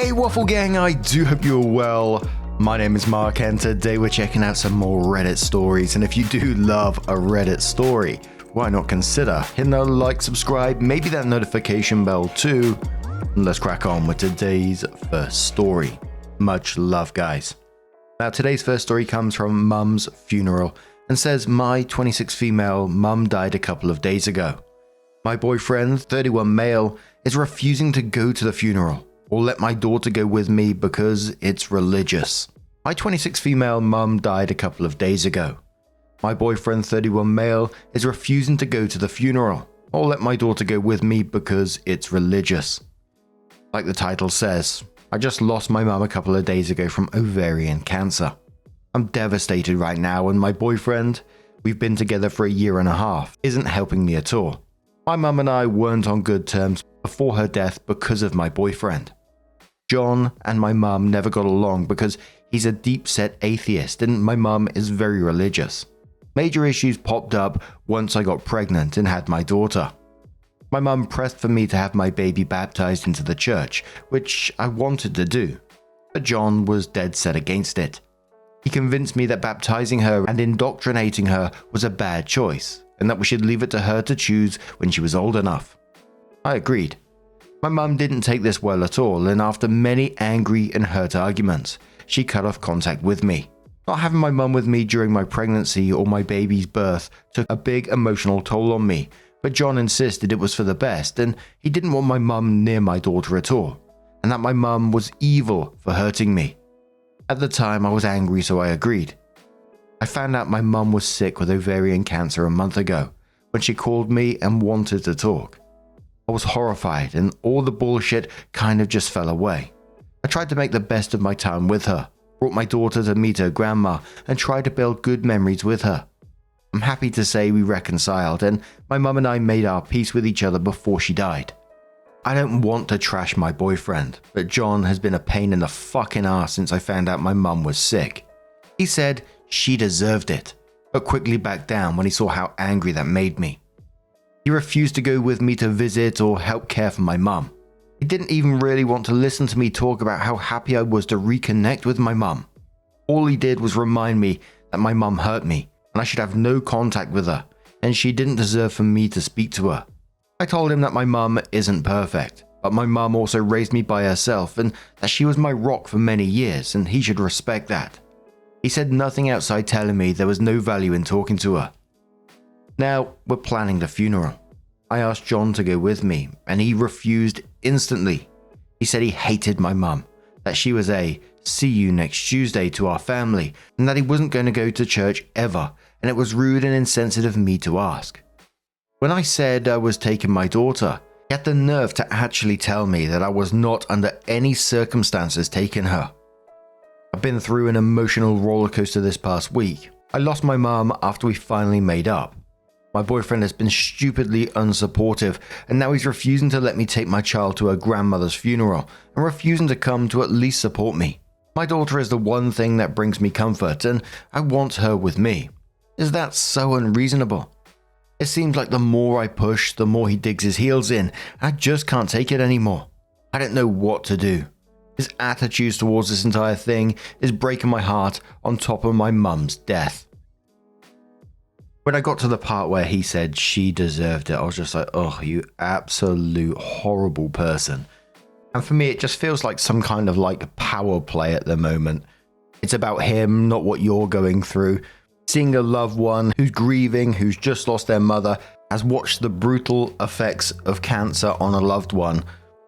Hey Waffle Gang, I do hope you're well. My name is Mark and today we're checking out some more Reddit stories, and if you do love a Reddit story, why not consider hitting that like, subscribe, maybe that notification bell too, and let's crack on with today's first story. Much love, guys. Now today's first story comes from Mum's Funeral and says, my 26 female mum died a couple of days ago. My boyfriend, 31 male, is refusing to go to the funeral or let my daughter go with me because it's religious. My 26 female mum died a couple of days ago. My boyfriend, 31 male, is refusing to go to the funeral or let my daughter go with me because it's religious. Like the title says, I just lost my mum a couple of days ago from ovarian cancer. I'm devastated right now, and my boyfriend, we've been together for a year and a half, isn't helping me at all. My mum and I weren't on good terms before her death because of my boyfriend. John and my mum never got along because he's a deep-set atheist and my mum is very religious. Major issues popped up once I got pregnant and had my daughter. My mum pressed for me to have my baby baptized into the church, which I wanted to do, but John was dead set against it. He convinced me that baptizing her and indoctrinating her was a bad choice, and that we should leave it to her to choose when she was old enough. I agreed. My mum didn't take this well at all, and after many angry and hurt arguments, she cut off contact with me. Not having my mum with me during my pregnancy or my baby's birth took a big emotional toll on me, but John insisted it was for the best, and he didn't want my mum near my daughter at all, and that my mum was evil for hurting me. At the time, I was angry, so I agreed. I found out my mum was sick with ovarian cancer a month ago when she called me and wanted to talk. I was horrified and all the bullshit kind of just fell away. I tried to make the best of my time with her, brought my daughter to meet her grandma and tried to build good memories with her. I'm happy to say we reconciled and my mum and I made our peace with each other before she died. I don't want to trash my boyfriend, but John has been a pain in the fucking ass since I found out my mum was sick. He said she deserved it, but quickly backed down when he saw how angry that made me. He refused to go with me to visit or help care for my mum. He didn't even really want to listen to me talk about how happy I was to reconnect with my mum. All he did was remind me that my mum hurt me and I should have no contact with her, and she didn't deserve for me to speak to her. I told him that my mum isn't perfect, but my mum also raised me by herself and that she was my rock for many years and he should respect that. He said nothing outside telling me there was no value in talking to her. Now, we're planning the funeral. I asked John to go with me, and he refused instantly. He said he hated my mum, that she was a see you next Tuesday to our family, and that he wasn't going to go to church ever, and it was rude and insensitive of me to ask. When I said I was taking my daughter, he had the nerve to actually tell me that I was not under any circumstances taking her. I've been through an emotional roller coaster this past week. I lost my mum after we finally made up. My boyfriend has been stupidly unsupportive, and now he's refusing to let me take my child to her grandmother's funeral and refusing to come to at least support me. My daughter is the one thing that brings me comfort, and I want her with me. Is that so unreasonable? It seems like the more I push, the more he digs his heels in. I just can't take it anymore. I don't know what to do. His attitudes towards this entire thing is breaking my heart on top of my mum's death. When I got to the part where he said she deserved it, I was just like, oh, you absolute horrible person. And for me, it just feels like some kind of like power play at the moment. It's about him, not what you're going through. Seeing a loved one who's grieving, who's just lost their mother, has watched the brutal effects of cancer on a loved one.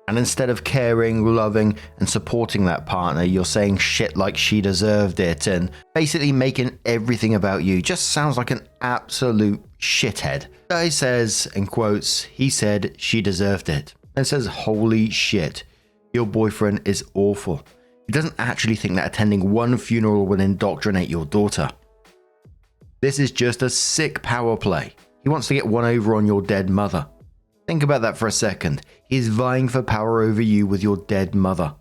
And instead of caring, loving, and supporting that partner, you're saying shit like she deserved it and basically making everything about you. Just sounds like an absolute shithead. Guy says, in quotes, he said she deserved it. And says, holy shit, your boyfriend is awful. He doesn't actually think that attending one funeral will indoctrinate your daughter. This is just a sick power play. He wants to get one over on your dead mother. Think about that for a second. He is vying for power over you with your dead mother.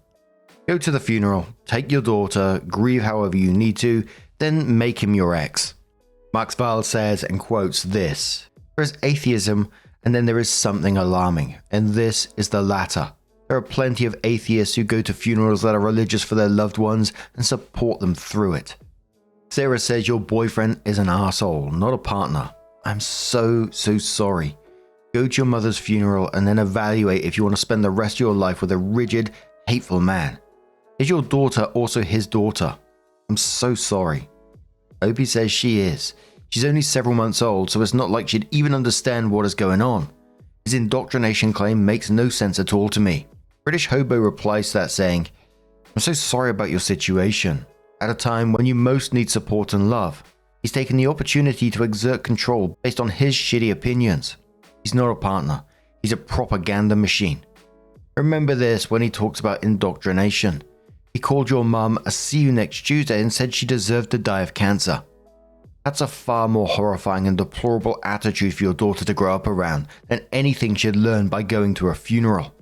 Go to the funeral, take your daughter, grieve however you need to, then make him your ex. Max Vile says, and quotes this, there is atheism and then there is something alarming, and this is the latter. There are plenty of atheists who go to funerals that are religious for their loved ones and support them through it. Sarah says your boyfriend is an asshole, not a partner. I'm so sorry. Go to your mother's funeral and then evaluate if you want to spend the rest of your life with a rigid, hateful man. Is your daughter also his daughter? I'm so sorry. Opie says she is. She's only several months old, so it's not like she'd even understand what is going on. His indoctrination claim makes no sense at all to me. British Hobo replies to that saying, I'm so sorry about your situation. At a time when you most need support and love, he's taken the opportunity to exert control based on his shitty opinions. He's not a partner. He's a propaganda machine. Remember this when he talks about indoctrination. He called your mum a see you next Tuesday and said she deserved to die of cancer. That's a far more horrifying and deplorable attitude for your daughter to grow up around than anything she'd learn by going to a funeral.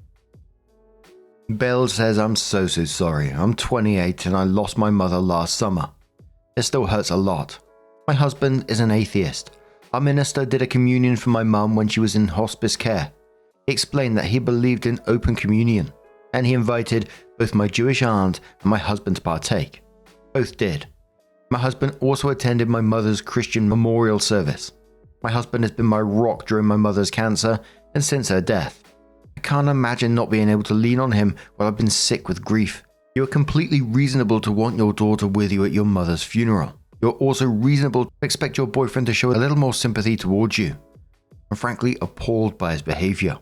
Belle says, I'm so sorry. I'm 28 and I lost my mother last summer. It still hurts a lot. My husband is an atheist. Our minister did a communion for my mum when she was in hospice care. He explained that he believed in open communion, and he invited both my Jewish aunt and my husband to partake. Both did. My husband also attended my mother's Christian memorial service. My husband has been my rock during my mother's cancer and since her death. I can't imagine not being able to lean on him while I've been sick with grief. You are completely reasonable to want your daughter with you at your mother's funeral. You're also reasonable to expect your boyfriend to show a little more sympathy towards you. I'm frankly appalled by his behavior.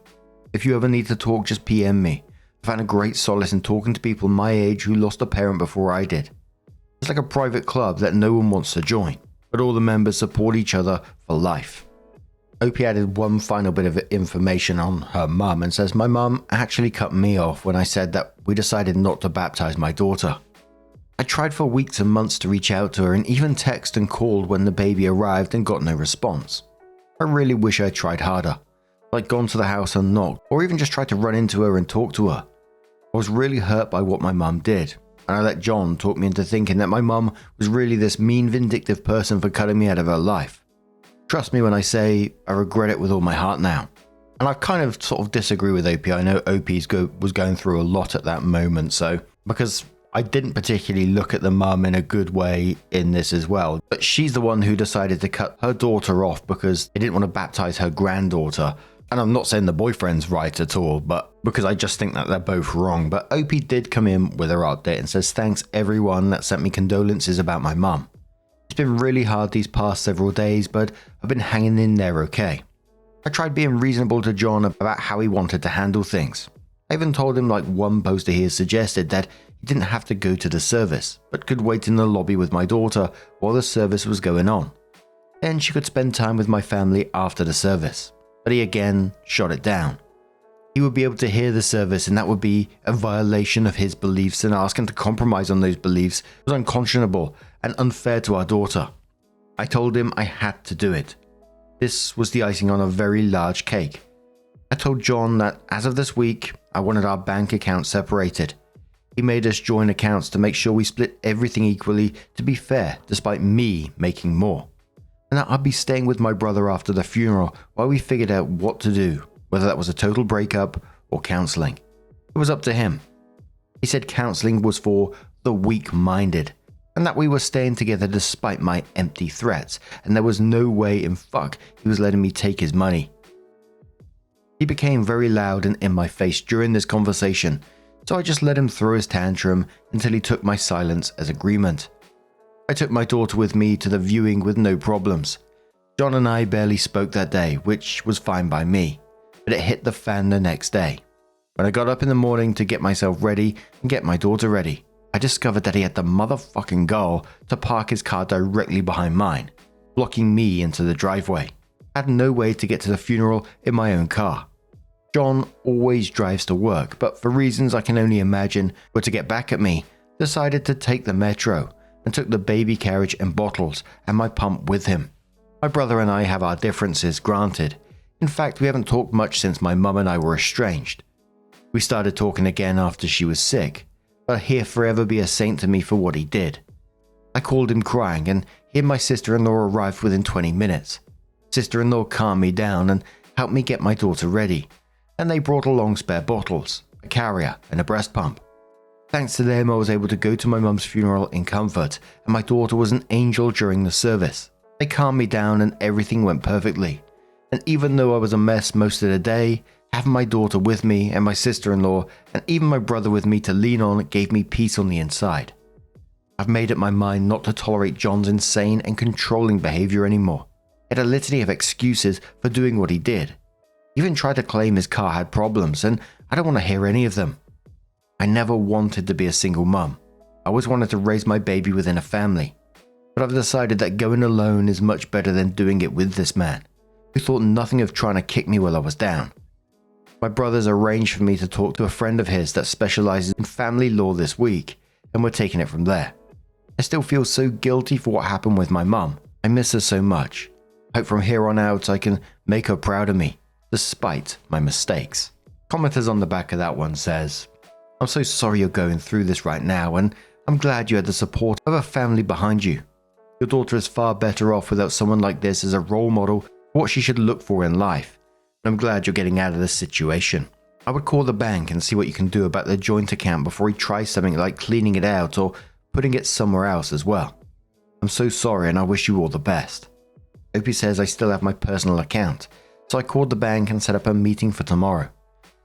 If you ever need to talk, just PM me. I found a great solace in talking to people my age who lost a parent before I did. It's like a private club that no one wants to join, but all the members support each other for life. Opie added one final bit of information on her mum and says, my mum actually cut me off when I said that we decided not to baptize my daughter. I tried for weeks and months to reach out to her and even text and called when the baby arrived and got no response. I really wish I tried harder, like gone to the house and knocked, or even just tried to run into her and talk to her. I was really hurt by what my mum did, and I let John talk me into thinking that my mum was really this mean, vindictive person for cutting me out of her life. Trust me when I say I regret it with all my heart now. And I kind of sort of disagree with Opie. I know Opie was going through a lot at that moment, so because I didn't particularly look at the mum in a good way in this as well. But she's the one who decided to cut her daughter off because they didn't want to baptize her granddaughter. And I'm not saying the boyfriend's right at all, but because I just think that they're both wrong. But Opie did come in with her update and says, thanks everyone that sent me condolences about my mum. It's been really hard these past several days, but I've been hanging in there okay. I tried being reasonable to John about how he wanted to handle things. I even told him, like one poster here suggested, that he didn't have to go to the service, but could wait in the lobby with my daughter while the service was going on. Then she could spend time with my family after the service. But he again shot it down. He would be able to hear the service and that would be a violation of his beliefs, and asking to compromise on those beliefs was unconscionable and unfair to our daughter. I told him I had to do it. This was the icing on a very large cake. I told John that as of this week, I wanted our bank accounts separated. He made us join accounts to make sure we split everything equally to be fair, despite me making more. And that I'd be staying with my brother after the funeral while we figured out what to do, whether that was a total breakup or counseling. It was up to him. He said counseling was for the weak-minded, and that we were staying together despite my empty threats, and there was no way in fuck he was letting me take his money. He became very loud and in my face during this conversation, so I just let him throw his tantrum until he took my silence as agreement. I took my daughter with me to the viewing with no problems. John and I barely spoke that day, which was fine by me, but it hit the fan the next day. When I got up in the morning to get myself ready and get my daughter ready, I discovered that he had the motherfucking gall to park his car directly behind mine, blocking me into the driveway. I had no way to get to the funeral in my own car. John always drives to work, but for reasons I can only imagine were to get back at me, decided to take the metro and took the baby carriage and bottles and my pump with him. My brother and I have our differences, granted. In fact, we haven't talked much since my mum and I were estranged. We started talking again after she was sick, but he'll forever be a saint to me for what he did. I called him crying, and he and my sister-in-law arrived within 20 minutes. Sister-in-law calmed me down and helped me get my daughter ready, and they brought along spare bottles. I a carrier, and a breast pump. Thanks to them, I was able to go to my mum's funeral in comfort, and my daughter was an angel during the service. They calmed me down and everything went perfectly. And even though I was a mess most of the day, having my daughter with me and my sister-in-law and even my brother with me to lean on gave me peace on the inside. I've made up my mind not to tolerate John's insane and controlling behavior anymore. He had a litany of excuses for doing what he did. He even tried to claim his car had problems, and I don't want to hear any of them. I never wanted to be a single mum. I always wanted to raise my baby within a family. But I've decided that going alone is much better than doing it with this man, who thought nothing of trying to kick me while I was down. My brothers arranged for me to talk to a friend of his that specializes in family law this week, and we're taking it from there. I still feel so guilty for what happened with my mum. I miss her so much. I hope from here on out I can make her proud of me, despite my mistakes. Commenters on the back of that one says, I'm so sorry you're going through this right now, and I'm glad you had the support of a family behind you. Your daughter is far better off without someone like this as a role model for what she should look for in life. And I'm glad you're getting out of this situation. I would call the bank and see what you can do about the joint account before he tries something like cleaning it out or putting it somewhere else as well. I'm so sorry and I wish you all the best. Opie says I still have my personal account, so I called the bank and set up a meeting for tomorrow.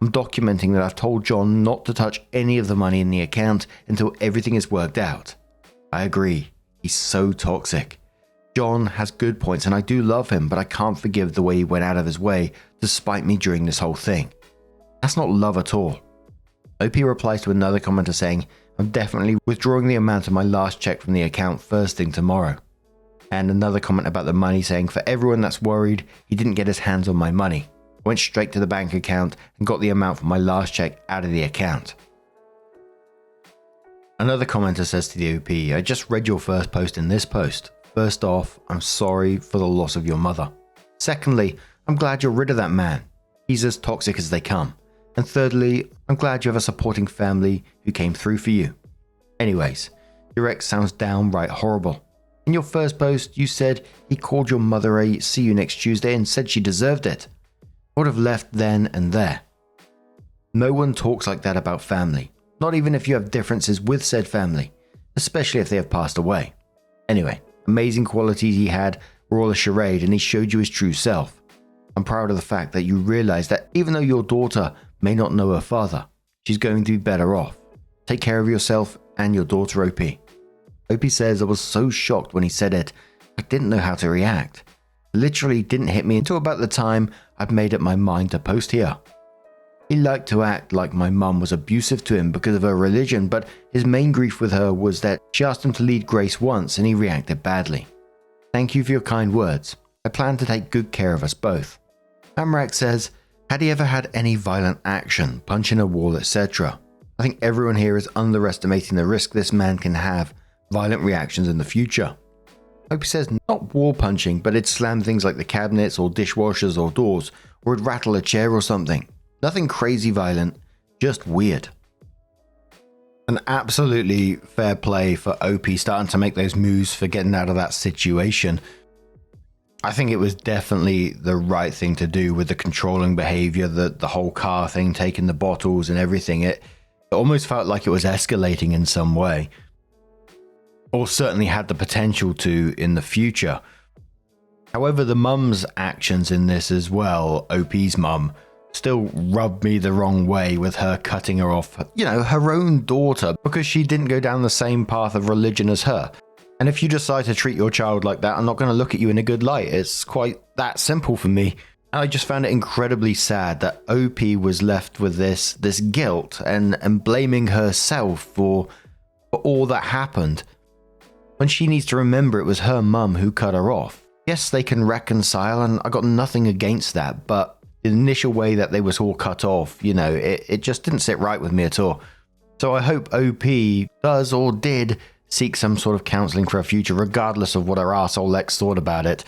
I'm documenting that I've told John not to touch any of the money in the account until everything is worked out. I agree, he's so toxic. John has good points and I do love him, but I can't forgive the way he went out of his way to spite me during this whole thing. That's not love at all. OP replies to another commenter saying, I'm definitely withdrawing the amount of my last check from the account first thing tomorrow. And another comment about the money saying, for everyone that's worried, he didn't get his hands on my money. I went straight to the bank account and got the amount from my last check out of the account. Another commenter says to the OP, I just read your first post in this post. First off, I'm sorry for the loss of your mother. Secondly, I'm glad you're rid of that man. He's as toxic as they come. And thirdly, I'm glad you have a supporting family who came through for you. Anyways, your ex sounds downright horrible. In your first post, you said he called your mother a see you next Tuesday and said she deserved it. I would have left then and there. No one talks like that about family, not even if you have differences with said family, especially if they have passed away. Anyway, amazing qualities he had were all a charade and he showed you his true self. I'm proud of the fact that you realize that even though your daughter may not know her father, she's going to be better off. Take care of yourself and your daughter, OP. OP says I was so shocked when he said it, I didn't know how to react. It literally didn't hit me until about the time I'd made up my mind to post here. He liked to act like my mum was abusive to him because of her religion, but his main grief with her was that she asked him to lead Grace once and he reacted badly. Thank you for your kind words. I plan to take good care of us both. Amrak says, had he ever had any violent action, punching a wall, etc.? I think everyone here is underestimating the risk this man can have violent reactions in the future. Hope says not wall punching, but it'd slam things like the cabinets or dishwashers or doors, or it'd rattle a chair or something. Nothing crazy violent, just weird. An absolutely fair play for OP starting to make those moves for getting out of that situation. I think it was definitely the right thing to do with the controlling behavior, the whole car thing, taking the bottles and everything. It almost felt like it was escalating in some way. Or certainly had the potential to in the future. However, the mum's actions in this as well, OP's mum, still rubbed me the wrong way with her cutting her off, her own daughter, because she didn't go down the same path of religion as her. And if you decide to treat your child like that, I'm not going to look at you in a good light. It's quite that simple for me. And I just found it incredibly sad that OP was left with this guilt and blaming herself for all that happened, when she needs to remember it was her mum who cut her off. Yes, they can reconcile, and I got nothing against that, but the initial way that they was all cut off, it just didn't sit right with me at all. So I hope OP does or did seek some sort of counselling for her future, regardless of what her arsehole ex thought about it,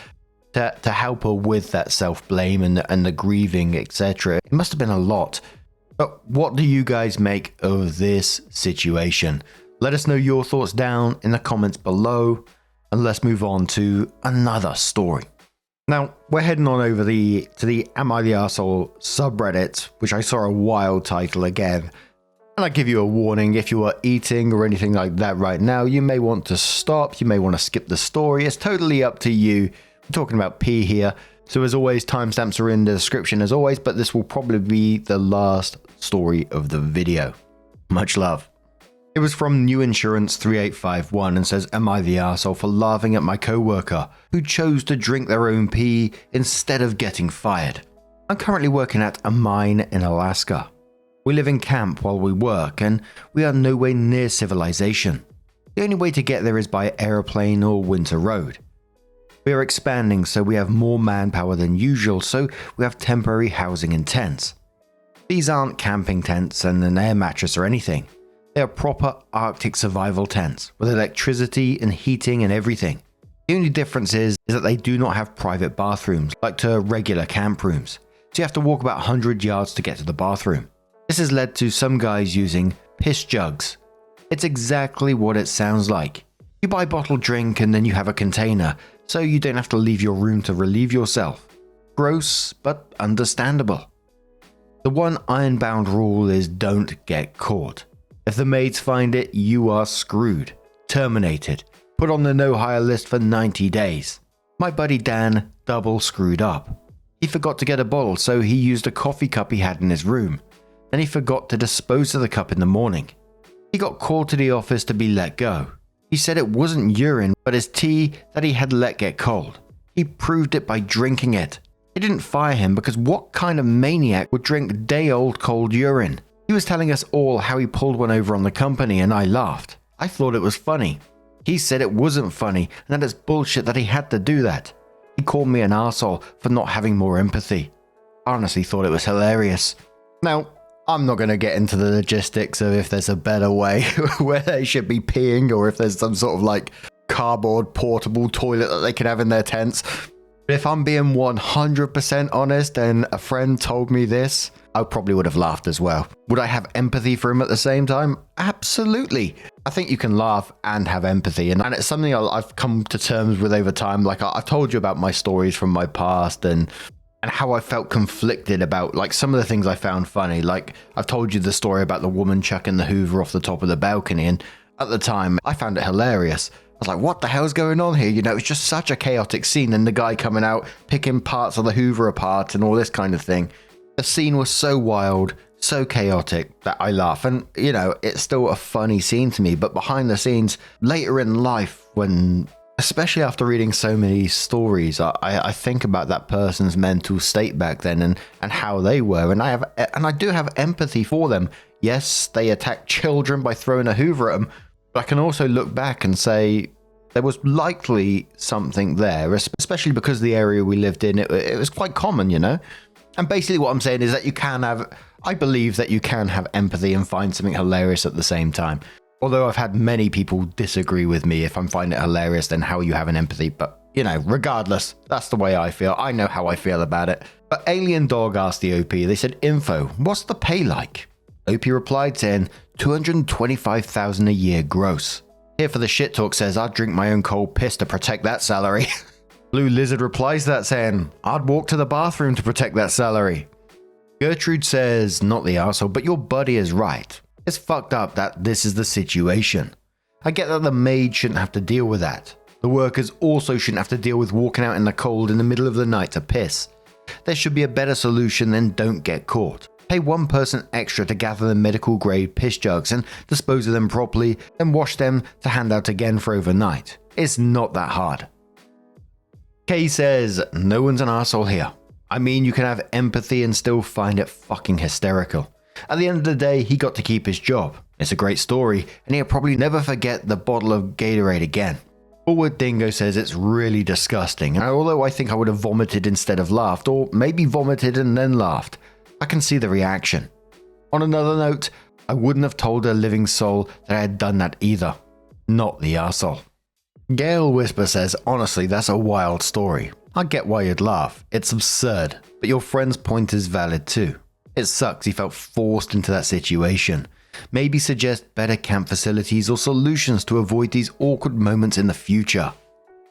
to help her with that self-blame and the grieving, etc. It must have been a lot. But what do you guys make of this situation? Let us know your thoughts down in the comments below, and let's move on to another story. Now, we're heading on over to the Am I the Arsehole subreddit, which I saw a wild title again. And I give you a warning, if you are eating or anything like that right now, you may want to stop, you may want to skip the story. It's totally up to you. I'm talking about pee here. So as always, timestamps are in the description as always, but this will probably be the last story of the video. Much love. It was from New Insurance 3851 and says, am I the arsehole for laughing at my coworker who chose to drink their own pee instead of getting fired? I'm currently working at a mine in Alaska. We live in camp while we work and we are nowhere near civilization. The only way to get there is by aeroplane or winter road. We are expanding, so we have more manpower than usual, so we have temporary housing in tents. These aren't camping tents and an air mattress or anything. They are proper Arctic survival tents with electricity and heating and everything. The only difference is that they do not have private bathrooms like to regular camp rooms, so you have to walk about 100 yards to get to the bathroom. This has led to some guys using piss jugs. It's exactly what it sounds like. You buy bottled drink and then you have a container, so you don't have to leave your room to relieve yourself. Gross, but understandable. The one ironbound rule is don't get caught. If the maids find it, you are screwed, terminated, put on the no hire list for 90 days. My buddy Dan double screwed up. He forgot to get a bottle, so he used a coffee cup he had in his room. Then he forgot to dispose of the cup in the morning. He got called to the office to be let go. He said it wasn't urine, but his tea that he had let get cold. He proved it by drinking it. They didn't fire him because what kind of maniac would drink day-old cold urine? He was telling us all how he pulled one over on the company and I laughed. I thought it was funny. He said it wasn't funny and that it's bullshit that he had to do that. He called me an arsehole for not having more empathy. I honestly thought it was hilarious. Now, I'm not going to get into the logistics of if there's a better way where they should be peeing or if there's some sort of like cardboard portable toilet that they can have in their tents. But if I'm being 100% honest and a friend told me this, I probably would have laughed as well. Would I have empathy for him at the same time? Absolutely. I think you can laugh and have empathy. And it's something I've come to terms with over time. Like I've told you about my stories from my past and how I felt conflicted about like some of the things I found funny. Like I've told you the story about the woman chucking the Hoover off the top of the balcony. And at the time, I found it hilarious. I was like, what the hell's going on here? You know, it's just such a chaotic scene and the guy coming out, picking parts of the Hoover apart and all this kind of thing. The scene was so wild, so chaotic that I laugh. And, you know, it's still a funny scene to me. But behind the scenes, later in life, when, especially after reading so many stories, I think about that person's mental state back then and how they were. And I do have empathy for them. Yes, they attacked children by throwing a Hoover at them. But I can also look back and say there was likely something there, especially because the area we lived in, it was quite common, you know? And basically what I'm saying is that I believe that you can have empathy and find something hilarious at the same time. Although I've had many people disagree with me if I'm finding it hilarious, then how you have an empathy. But, you know, regardless, that's the way I feel. I know how I feel about it. But Alien Dog asked the OP, they said, info, what's the pay like? OP replied saying, 225,000 a year gross. Here for the shit talk says, I'd drink my own cold piss to protect that salary. Blue Lizard replies to that saying, I'd walk to the bathroom to protect that salary. Gertrude says, not the arsehole, but your buddy is right. It's fucked up that this is the situation. I get that the maid shouldn't have to deal with that. The workers also shouldn't have to deal with walking out in the cold in the middle of the night to piss. There should be a better solution than don't get caught. Pay one person extra to gather the medical grade piss jugs and dispose of them properly, then wash them to hand out again for overnight. It's not that hard. Kay says, no one's an arsehole here. I mean, you can have empathy and still find it fucking hysterical. At the end of the day, he got to keep his job. It's a great story, and he'll probably never forget the bottle of Gatorade again. Forward Dingo says it's really disgusting, and although I think I would have vomited instead of laughed, or maybe vomited and then laughed, I can see the reaction. On another note, I wouldn't have told a living soul that I had done that either. Not the arsehole. Gale Whisper says, honestly, that's a wild story. I get why you'd laugh. It's absurd, but your friend's point is valid too. It sucks he felt forced into that situation. Maybe suggest better camp facilities or solutions to avoid these awkward moments in the future.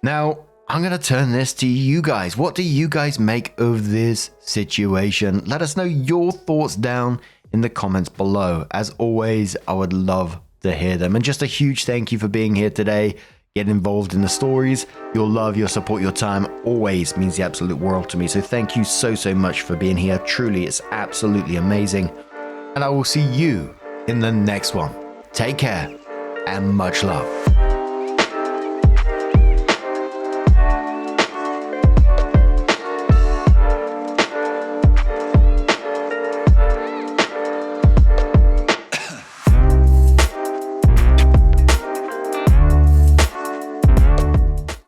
Now, I'm going to turn this to you guys. What do you guys make of this situation? Let us know your thoughts down in the comments below. As always, I would love to hear them. And just a huge thank you for being here today. Get involved in the stories. Your love, your support, your time always means the absolute world to me. So thank you so much for being here. Truly, it's absolutely amazing. And I will see you in the next one. Take care and much love.